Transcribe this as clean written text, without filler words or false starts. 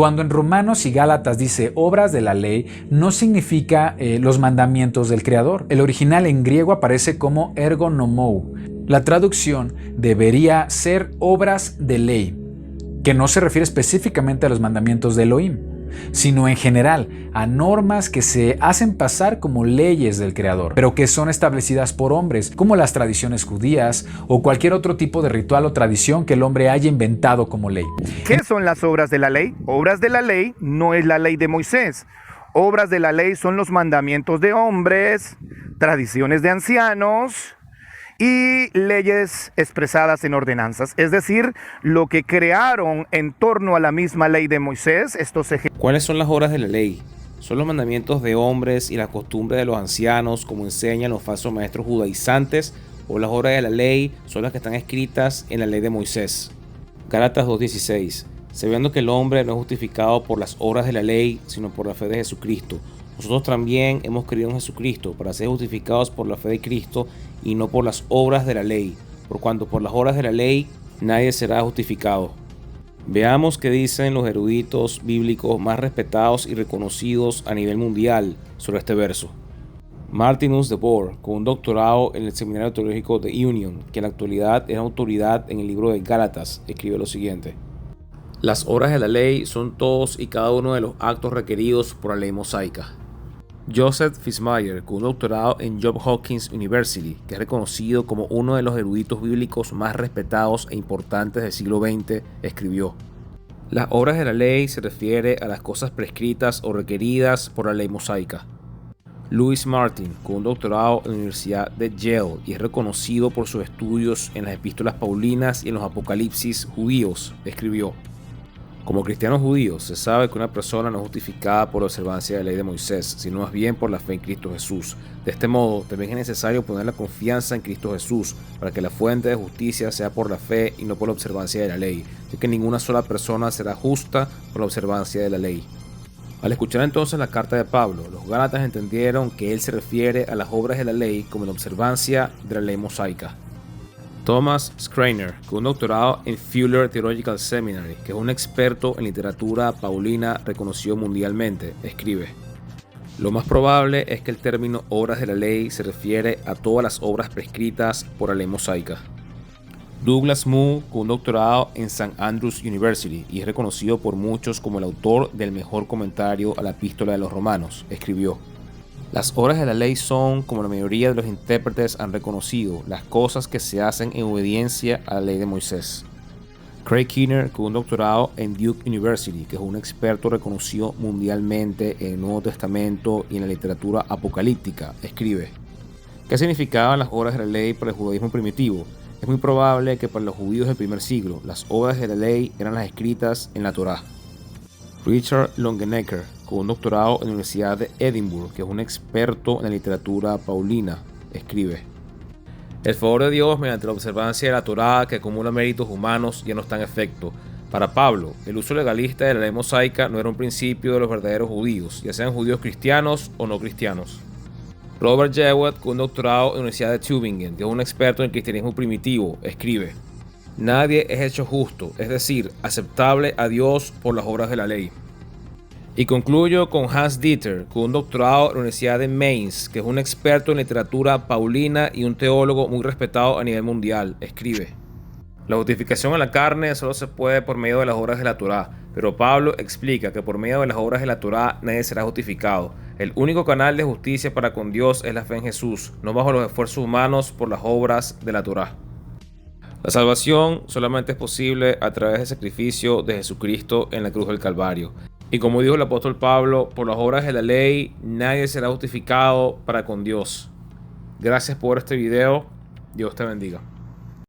Cuando en Romanos y Gálatas dice obras de la ley, no significa los mandamientos del Creador. El original en griego aparece como ergo nomou. La traducción debería ser obras de ley, que no se refiere específicamente a los mandamientos de Elohim, sino en general a normas que se hacen pasar como leyes del Creador, pero que son establecidas por hombres, como las tradiciones judías o cualquier otro tipo de ritual o tradición que el hombre haya inventado como ley. ¿Qué son las obras de la ley? Obras de la ley no es la ley de Moisés. Obras de la ley son los mandamientos de hombres, tradiciones de ancianos y leyes expresadas en ordenanzas, es decir, lo que crearon en torno a la misma ley de Moisés. ¿Cuáles son las obras de la ley? Son los mandamientos de hombres y las costumbres de los ancianos, como enseñan los falsos maestros judaizantes, o las obras de la ley son las que están escritas en la ley de Moisés. Gálatas 2:16. Sabiendo que el hombre no es justificado por las obras de la ley, sino por la fe de Jesucristo. Nosotros también hemos creído en Jesucristo para ser justificados por la fe de Cristo y no por las obras de la ley, por cuanto por las obras de la ley nadie será justificado. Veamos qué dicen los eruditos bíblicos más respetados y reconocidos a nivel mundial sobre este verso. Martinus de Boer, con un doctorado en el Seminario Teológico de Union, que en la actualidad es autoridad en el libro de Gálatas, escribe lo siguiente: las obras de la ley son todos y cada uno de los actos requeridos por la ley mosaica. Joseph Fitzmayer, con un doctorado en Johns Hopkins University, que es reconocido como uno de los eruditos bíblicos más respetados e importantes del siglo XX, escribió: las obras de la ley se refiere a las cosas prescritas o requeridas por la ley mosaica. Louis Martin, con un doctorado en la Universidad de Yale y es reconocido por sus estudios en las epístolas paulinas y en los apocalipsis judíos, escribió: como cristianos judíos, se sabe que una persona no es justificada por la observancia de la ley de Moisés, sino más bien por la fe en Cristo Jesús. De este modo, también es necesario poner la confianza en Cristo Jesús, para que la fuente de justicia sea por la fe y no por la observancia de la ley, ya que ninguna sola persona será justa por la observancia de la ley. Al escuchar entonces la carta de Pablo, los gálatas entendieron que él se refiere a las obras de la ley como la observancia de la ley mosaica. Thomas Schreiner, con un doctorado en Fuller Theological Seminary, que es un experto en literatura paulina reconocido mundialmente, escribe: lo más probable es que el término obras de la ley se refiere a todas las obras prescritas por la ley mosaica. Douglas Moo, con un doctorado en St. Andrews University y es reconocido por muchos como el autor del mejor comentario a la epístola de los Romanos, escribió: las obras de la ley son, como la mayoría de los intérpretes han reconocido, las cosas que se hacen en obediencia a la ley de Moisés. Craig Keener, con un doctorado en Duke University, que es un experto reconocido mundialmente en el Nuevo Testamento y en la literatura apocalíptica, escribe: ¿qué significaban las obras de la ley para el judaísmo primitivo? Es muy probable que para los judíos del primer siglo, las obras de la ley eran las escritas en la Torá. Richard Longenecker, con un doctorado en la Universidad de Edimburgo, que es un experto en la literatura paulina, escribe: el favor de Dios mediante la observancia de la Torá que acumula méritos humanos ya no está en efecto. Para Pablo, el uso legalista de la ley mosaica no era un principio de los verdaderos judíos, ya sean judíos cristianos o no cristianos. Robert Jewett, con un doctorado en la Universidad de Tübingen, que es un experto en el cristianismo primitivo, escribe: nadie es hecho justo, es decir, aceptable a Dios por las obras de la ley. Y concluyo con Hans Dieter, con un doctorado en la Universidad de Mainz, que es un experto en literatura paulina y un teólogo muy respetado a nivel mundial, escribe: la justificación en la carne solo se puede por medio de las obras de la Torá, pero Pablo explica que por medio de las obras de la Torá nadie será justificado. El único canal de justicia para con Dios es la fe en Jesús, no bajo los esfuerzos humanos por las obras de la Torá. La salvación solamente es posible a través del sacrificio de Jesucristo en la cruz del Calvario. Y como dijo el apóstol Pablo, por las obras de la ley nadie será justificado para con Dios. Gracias por este video. Dios te bendiga.